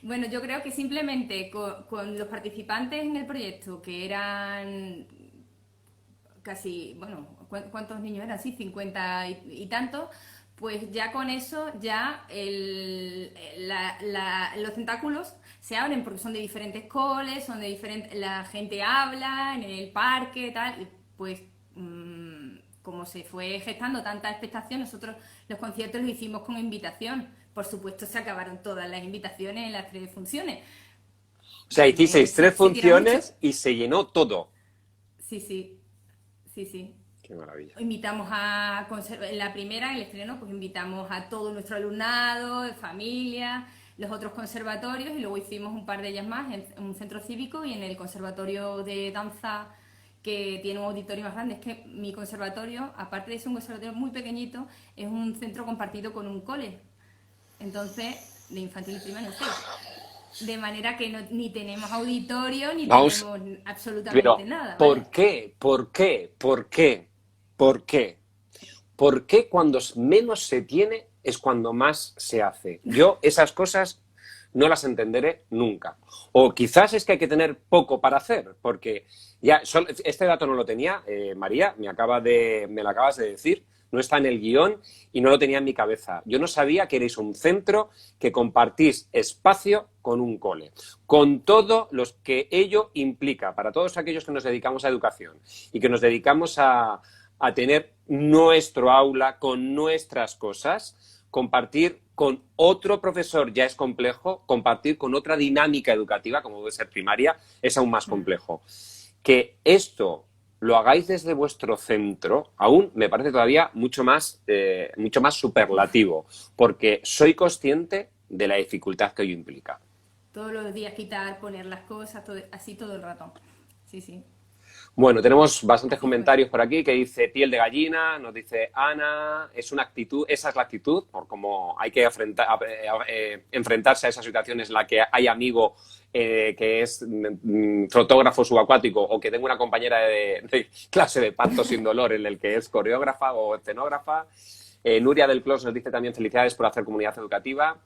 Bueno, yo creo que simplemente con los participantes en el proyecto, que eran casi, bueno, ¿cuántos niños eran? Sí, 50 y tantos, pues ya con eso ya los tentáculos se abren porque son de diferentes coles, son de diferentes, la gente habla en el parque, tal, y pues como se fue gestando tanta expectación, nosotros los conciertos los hicimos con invitación. Por supuesto se acabaron todas las invitaciones en las 3 funciones. O sea, hicisteis tres Se tira mucho. funciones y se llenó todo. Sí, sí, sí, sí. Qué maravilla. Invitamos en la primera, en el estreno, pues invitamos a todo nuestro alumnado, familia, los otros conservatorios y luego hicimos un par de ellas más en un centro cívico y en el conservatorio de danza que tiene un auditorio más grande. Es que mi conservatorio, aparte de ser un conservatorio muy pequeñito, es un centro compartido con un cole. Entonces, de infantil y primaria, sí. De manera que ni tenemos auditorio ni Vamos, tenemos absolutamente pero nada, ¿vale? ¿por qué? ¿Por qué? ¿Por qué? ¿Por qué? ¿Por qué cuando menos se tiene es cuando más se hace? Yo esas cosas no las entenderé nunca. O quizás es que hay que tener poco para hacer, porque este dato no lo tenía, María, me lo acabas de decir. no está en el guión y no lo tenía en mi cabeza. Yo no sabía que erais un centro que compartís espacio con un cole, con todo lo que ello implica para todos aquellos que nos dedicamos a educación y que nos dedicamos a tener nuestro aula con nuestras cosas. Compartir con otro profesor ya es complejo, compartir con otra dinámica educativa, como puede ser primaria, es aún más complejo. Que esto lo hagáis desde vuestro centro, aún me parece todavía mucho más superlativo, porque soy consciente de la dificultad que ello implica. Todos los días quitar, poner las cosas, así todo el rato. Sí, sí. Bueno, tenemos bastantes Así fue. comentarios por aquí que dice piel de gallina, nos dice Ana, es una actitud, esa es la actitud, por cómo hay que enfrentarse a esas situaciones en las que hay amigo que es fotógrafo subacuático o que tengo una compañera de clase de parto sin dolor en el que es coreógrafa o escenógrafa. Nuria del Clos nos dice también felicidades por hacer comunidad educativa.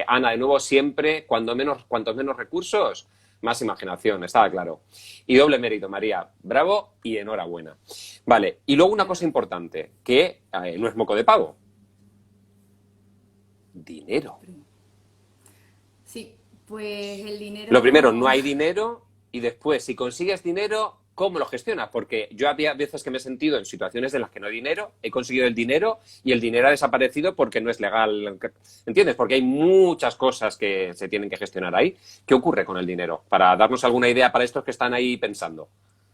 Ana, de nuevo, siempre, cuantos menos recursos, más imaginación, estaba claro. Y doble mérito, María. Bravo y enhorabuena. Vale, y luego una cosa importante, que no es moco de pavo. Dinero. Sí, pues el Lo primero, dinero. no hay dinero y después, si consigues dinero, ¿cómo lo gestionas? Porque yo había veces que me he sentido en situaciones en las que no hay dinero, he conseguido el dinero y el dinero ha desaparecido porque no es legal. ¿Entiendes? Porque hay muchas cosas que se tienen que gestionar ahí. ¿Qué ocurre con el dinero? Para darnos alguna idea para estos que están ahí pensando.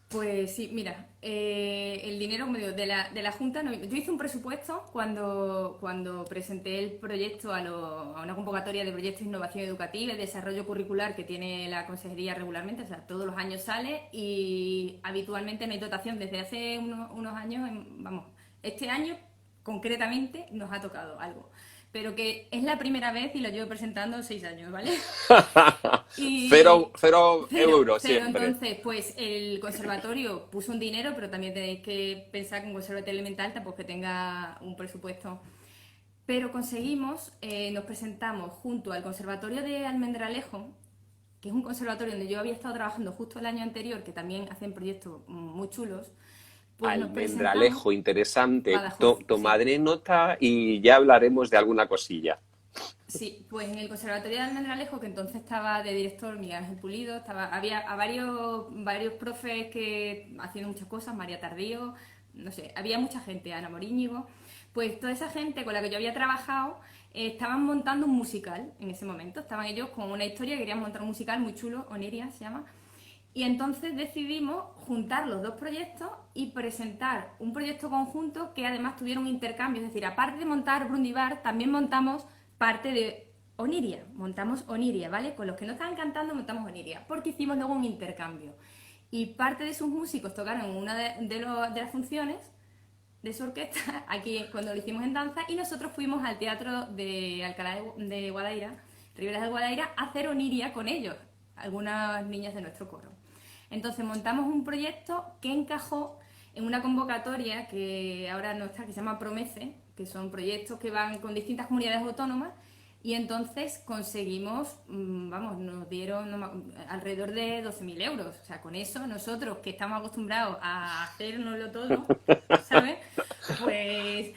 Pues sí, mira, el dinero, como digo, de la Junta, yo hice un presupuesto cuando presenté el proyecto a una convocatoria de proyectos de innovación educativa y desarrollo curricular que tiene la consejería regularmente, o sea, todos los años sale y habitualmente no hay dotación desde hace unos años, vamos, este año concretamente nos ha tocado algo, pero que es la primera vez y lo llevo presentando 6 años, ¿vale? Cero, Y cero cero, euros cero. siempre. Entonces, pues el conservatorio puso un dinero, pero también tenéis que pensar que un conservatorio elemental tampoco que tenga un presupuesto. Pero conseguimos, nos presentamos junto al Conservatorio de Almendralejo, que es un conservatorio donde yo había estado trabajando justo el año anterior, que también hacen proyectos muy chulos, pues nos presentamos, Almendralejo, interesante. Badajoz, sí. Tomaré nota y ya hablaremos de alguna cosilla. Sí, pues en el Conservatorio de Almendralejo, que entonces estaba de director Miguel Ángel Pulido, había a varios profes que haciendo muchas cosas, María Tardío, no sé, había mucha gente, Ana Moríñigo, pues toda esa gente con la que yo había trabajado estaban montando un musical en ese momento, estaban ellos con una historia, querían montar un musical muy chulo, Oniria se llama, y entonces decidimos juntar los dos proyectos y presentar un proyecto conjunto que además tuviera un intercambio. Es decir, aparte de montar Brundibar, también montamos parte de Oniria. Montamos Oniria, ¿vale? Con los que no estaban cantando montamos Oniria, porque hicimos luego un intercambio. Y parte de sus músicos tocaron en una de las funciones de su orquesta, aquí cuando lo hicimos en danza, y nosotros fuimos al teatro de Alcalá de Guadaira, Riberas del Guadaira, a hacer Oniria con ellos, algunas niñas de nuestro coro. Entonces montamos un proyecto que encajó en una convocatoria que ahora no está, que se llama Promece, que son proyectos que van con distintas comunidades autónomas, y entonces conseguimos, vamos, nos dieron alrededor de 12.000 euros. O sea, con eso nosotros que estamos acostumbrados a hacernoslo todo, ¿sabes? Pues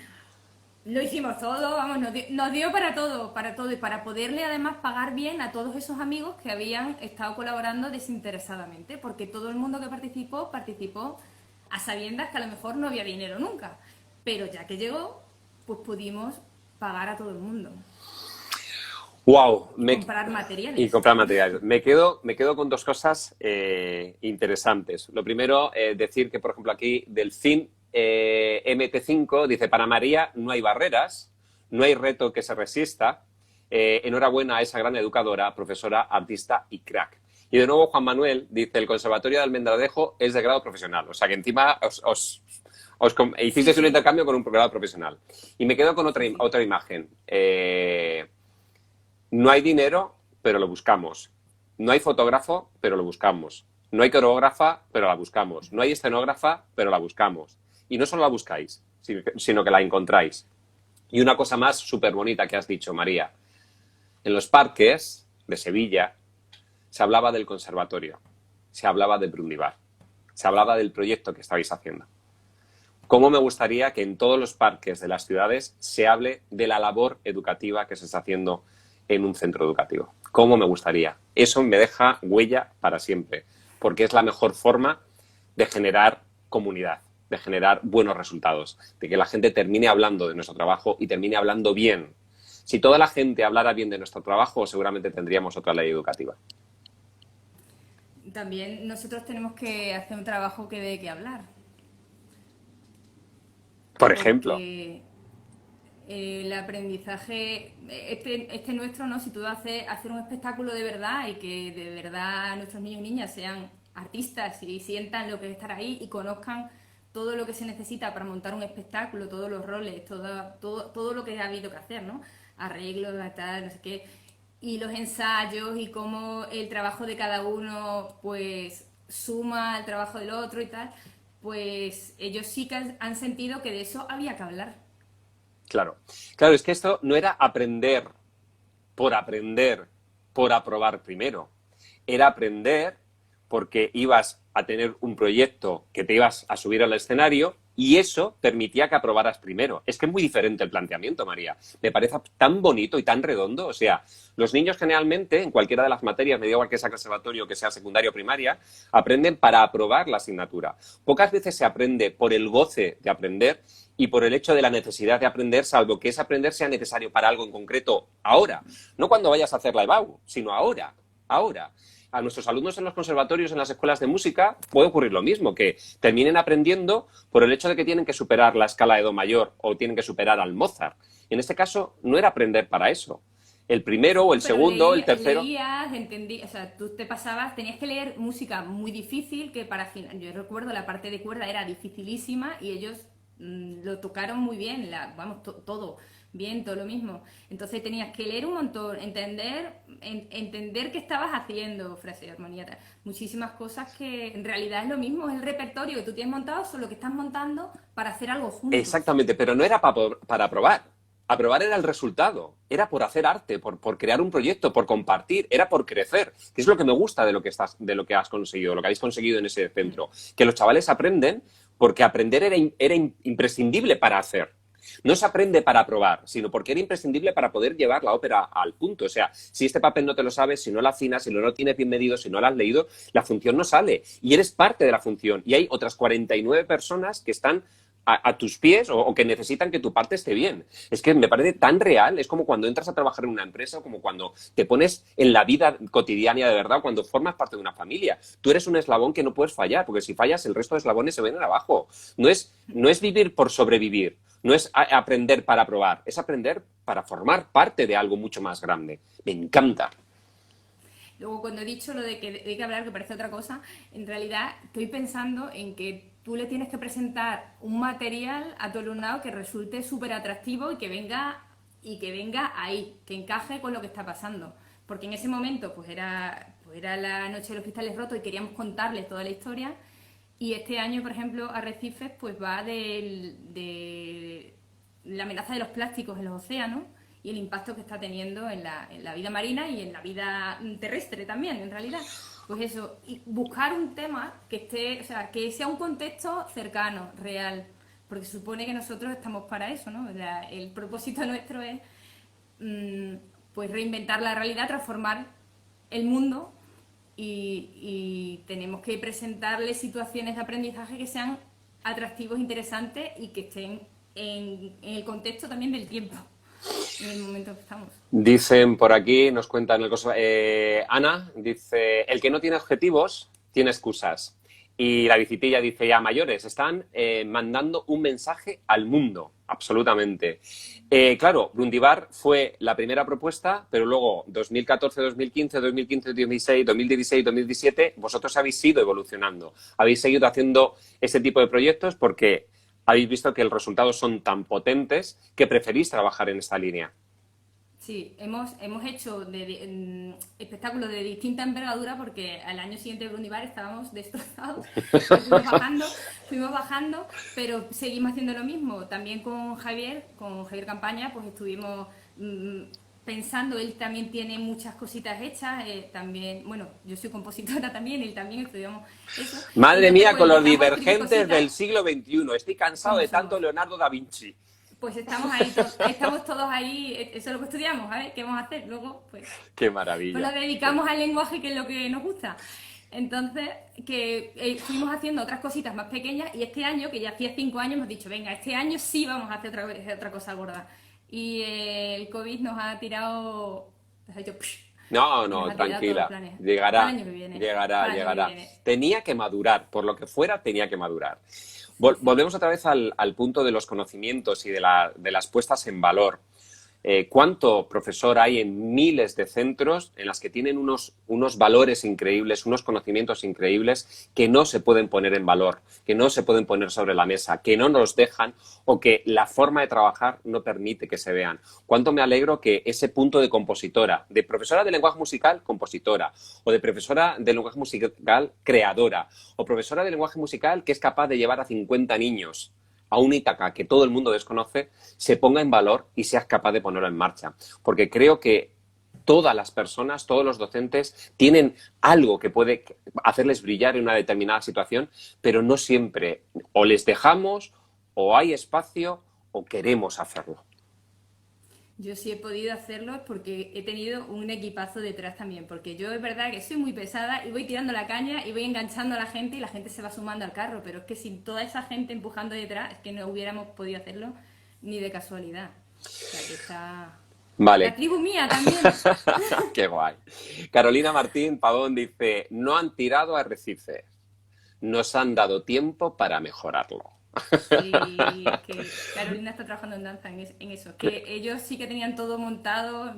lo hicimos todo, vamos, nos dio para todo y para poderle además pagar bien a todos esos amigos que habían estado colaborando desinteresadamente, porque todo el mundo que participó a sabiendas que a lo mejor no había dinero nunca, pero ya que llegó, pues pudimos pagar a todo el mundo Wow, y comprar y materiales. comprar materiales. Me quedo con dos cosas interesantes. Lo primero, decir que, por ejemplo, aquí Delfín MT5 dice, para María no hay barreras, no hay reto que se resista. Enhorabuena a esa gran educadora, profesora, artista y crack. Y de nuevo Juan Manuel dice, el Conservatorio de Almendralejo es de grado profesional. O sea que encima Sí, hicisteis un sí, intercambio con un grado profesional. Y me quedo con sí, sí. otra imagen. No hay dinero, pero lo buscamos. No hay fotógrafo, pero lo buscamos. No hay coreógrafa, pero la buscamos. No hay escenógrafa, pero la buscamos. Y no solo la buscáis, sino que la encontráis. Y una cosa más súper bonita que has dicho, María. En los parques de Sevilla se hablaba del conservatorio, se hablaba de Brundibar, se hablaba del proyecto que estabais haciendo. ¿Cómo me gustaría que en todos los parques de las ciudades se hable de la labor educativa que se está haciendo en un centro educativo? ¿Cómo me gustaría? Eso me deja huella para siempre, porque es la mejor forma de generar comunidad, de generar buenos resultados, de que la gente termine hablando de nuestro trabajo y termine hablando bien. Si toda la gente hablara bien de nuestro trabajo, seguramente tendríamos otra ley educativa. También nosotros tenemos que hacer un trabajo que dé que hablar, Por ejemplo, porque el aprendizaje, este nuestro, ¿no? Si tú haces hacer un espectáculo de verdad y que de verdad nuestros niños y niñas sean artistas y sientan lo que es estar ahí y conozcan todo lo que se necesita para montar un espectáculo, todos los roles, todo lo que ha habido que hacer, ¿no? Arreglos, tal, no sé qué, y los ensayos y cómo el trabajo de cada uno pues suma al trabajo del otro y tal, pues ellos sí que han sentido que de eso había que hablar. claro. Claro, es que esto no era aprender por aprobar primero. Era aprender porque ibas a tener un proyecto que te ibas a subir al escenario y eso permitía que aprobaras primero. Es que es muy diferente el planteamiento, María. Me parece tan bonito y tan redondo. O sea, los niños generalmente, en cualquiera de las materias, me da igual que sea conservatorio, que sea secundario o primaria, aprenden para aprobar la asignatura. Pocas veces se aprende por el goce de aprender y por el hecho de la necesidad de aprender, salvo que ese aprender sea necesario para algo en concreto ahora. No cuando vayas a hacer la EBAU, sino ahora. Ahora. A nuestros alumnos en los conservatorios, en las escuelas de música, puede ocurrir lo mismo, que terminen aprendiendo por el hecho de que tienen que superar la escala de do mayor o tienen que superar al Mozart. Y en este caso no era aprender para eso. El primero o el Pero segundo, el tercero... leías, entendías, o sea, tú te pasabas, tenías que leer música muy difícil, que para final, yo recuerdo la parte de cuerda era dificilísima y ellos lo tocaron muy bien, vamos, todo bien, todo lo mismo. Entonces tenías que leer un montón, entender qué estabas haciendo, frase de armonía, tal. Muchísimas cosas que en realidad es lo mismo, es el repertorio que tú tienes montado, solo que estás montando para hacer algo juntos. Exactamente, pero no era para aprobar. Aprobar era el resultado, era por hacer arte, por crear un proyecto, por compartir, era por crecer, que es lo que me gusta de lo que has conseguido, lo que habéis conseguido en ese centro. Que los chavales aprenden porque aprender era imprescindible para hacer. No se aprende para aprobar, sino porque era imprescindible para poder llevar la ópera al punto. O sea, si este papel no te lo sabes, si no lo afinas, si no lo tienes bien medido, si no lo has leído, la función no sale. Y eres parte de la función. Y hay otras 49 personas que están a tus pies o que necesitan que tu parte esté bien. Es que me parece tan real, es como cuando entras a trabajar en una empresa o como cuando te pones en la vida cotidiana de verdad, cuando formas parte de una familia. Tú eres un eslabón que no puedes fallar, porque si fallas el resto de eslabones se vienen abajo. No es vivir por sobrevivir, no es aprender para probar, es aprender para formar parte de algo mucho más grande. Me encanta. Luego, cuando he dicho lo de que hay que hablar, que parece otra cosa, en realidad estoy pensando en que tú le tienes que presentar un material a tu alumnado que resulte súper atractivo y que venga ahí, que encaje con lo que está pasando. Porque en ese momento pues era la noche de los cristales rotos y queríamos contarles toda la historia. Y este año, por ejemplo, Arrecifes pues va de la amenaza de los plásticos en los océanos y el impacto que está teniendo en la vida marina y en la vida terrestre también, en realidad. Pues eso, y buscar un tema que esté, o sea, que sea un contexto cercano, real, porque se supone que nosotros estamos para eso, ¿no? El propósito nuestro es pues reinventar la realidad, transformar el mundo y tenemos que presentarles situaciones de aprendizaje que sean atractivos, interesantes y que estén en el contexto también del tiempo, en el momento que estamos. Dicen por aquí, nos cuentan Ana, dice, el que no tiene objetivos tiene excusas. Y la Bicipilla dice, ya mayores, están mandando un mensaje al mundo, absolutamente. Claro, Brundibar fue la primera propuesta, pero luego 2014, 2015, 2015, 2016, 2016, 2017, vosotros habéis ido evolucionando. Habéis seguido haciendo este tipo de proyectos porque habéis visto que los resultados son tan potentes que preferís trabajar en esta línea. Sí, hemos hecho espectáculos de distinta envergadura porque al año siguiente de Brundibar estábamos destrozados, pues fuimos bajando, pero seguimos haciendo lo mismo. También con Javier Campaña, pues estuvimos pensando, él también tiene muchas cositas hechas, también, bueno, yo soy compositora también, él también, estudiamos eso. Madre Entonces, mía, pues con los empezamos a escribir divergentes cositas del siglo XXI. Estoy cansado como de somos. tanto Leonardo da Vinci. Pues estamos ahí, estamos todos ahí, eso es lo que estudiamos, a ver, ¿qué vamos a hacer? Luego, Qué pues nos maravilla. dedicamos al lenguaje, que es lo que nos gusta. Entonces, que fuimos haciendo otras cositas más pequeñas y este año, que ya hacía 5 años, hemos dicho, venga, este año sí vamos a hacer otra cosa gorda. Y el COVID nos ha tirado, nos ha hecho, No, y nos no, ha tirado todos los tranquila. planes. Para el Llegará, año que viene, llegará, para el año que llegará. viene. Tenía que madurar, por lo que fuera, tenía que madurar. Sí, sí. Volvemos otra vez al punto de los conocimientos y de las puestas en valor. ¿Cuánto profesor hay en miles de centros en las que tienen unos valores increíbles, unos conocimientos increíbles que no se pueden poner en valor, que no se pueden poner sobre la mesa, que no nos dejan o que la forma de trabajar no permite que se vean? ¿Cuánto me alegro que ese punto de compositora, de profesora de lenguaje musical, compositora, o de profesora de lenguaje musical, creadora, o profesora de lenguaje musical que es capaz de llevar a 50 niños a un Ítaca que todo el mundo desconoce, se ponga en valor y seas capaz de ponerlo en marcha? Porque creo que todas las personas, todos los docentes tienen algo que puede hacerles brillar en una determinada situación, pero no siempre o les dejamos o hay espacio o queremos hacerlo. Yo sí he podido hacerlo porque he tenido un equipazo detrás también, porque yo es verdad que soy muy pesada y voy tirando la caña y voy enganchando a la gente y la gente se va sumando al carro, pero es que sin toda esa gente empujando detrás es que no hubiéramos podido hacerlo ni de casualidad. O sea, que está la Vale. tribu mía también. Qué guay. Carolina Martín Pavón dice, no han tirado a arrecifes, nos han dado tiempo para mejorarlo. Sí, es que Carolina está trabajando en danza en eso, que ellos sí que tenían todo montado,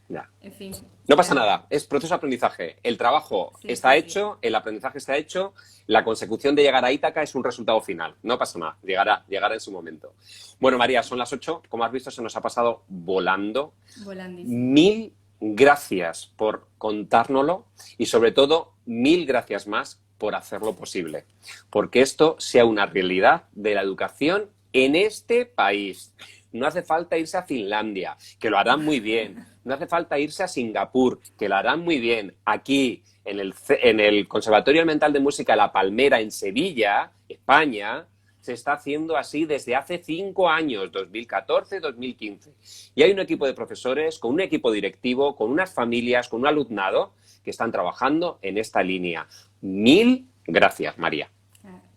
Ya. en fin, No pasa ya, nada, es proceso de aprendizaje. El trabajo sí, sí, está sí. hecho, el aprendizaje está hecho, la consecución de llegar a Ítaca es un resultado final. No pasa nada, llegará en su momento. Bueno, María, son las 8. Como has visto, se nos ha pasado volando. Volandísimo. Mil gracias por contárnoslo y, sobre todo, mil gracias más por hacerlo posible. Porque esto sea una realidad de la educación en este país. No hace falta irse a Finlandia, que lo harán muy bien. No hace falta irse a Singapur, que lo harán muy bien. Aquí, en el Conservatorio Mental de Música La Palmera, en Sevilla, España, se está haciendo así desde hace 5 años, 2014-2015. Y hay un equipo de profesores, con un equipo directivo, con unas familias, con un alumnado que están trabajando en esta línea. Mil gracias, María.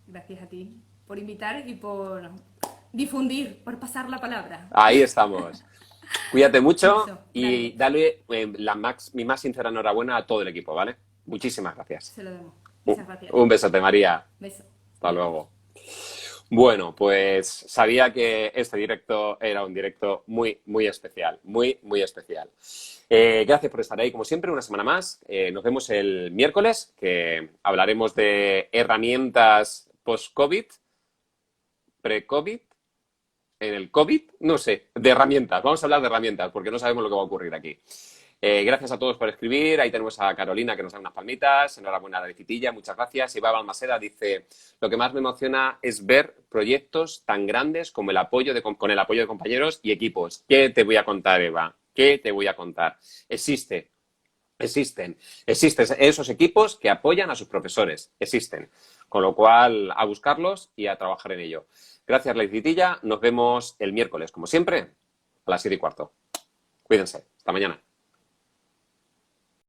Gracias a ti por invitar y por difundir, por pasar la palabra. Ahí estamos. Cuídate Un mucho beso y grande. dale mi más sincera enhorabuena a todo el equipo, ¿vale? Muchísimas gracias. Se lo damos. Muchas gracias. Un besote, María. Beso. Hasta luego. Bueno, pues sabía que este directo era un directo muy, muy especial, muy, muy especial. Gracias por estar ahí, como siempre, una semana más. Nos vemos el miércoles, que hablaremos de herramientas post-COVID, pre-COVID, en el COVID, no sé, de herramientas. Vamos a hablar de herramientas, porque no sabemos lo que va a ocurrir aquí. Gracias a todos por escribir. Ahí tenemos a Carolina, que nos da unas palmitas. Enhorabuena a la visitilla, muchas gracias. Iván Balmaseda dice, lo que más me emociona es ver proyectos tan grandes como con el apoyo de compañeros y equipos. ¿Qué te voy a contar, Eva? ¿Qué te voy a contar? Existen esos equipos que apoyan a sus profesores. Existen. Con lo cual, a buscarlos y a trabajar en ello. Gracias, la visitilla. Nos vemos el miércoles, como siempre, a las 7:15. Cuídense. Hasta mañana.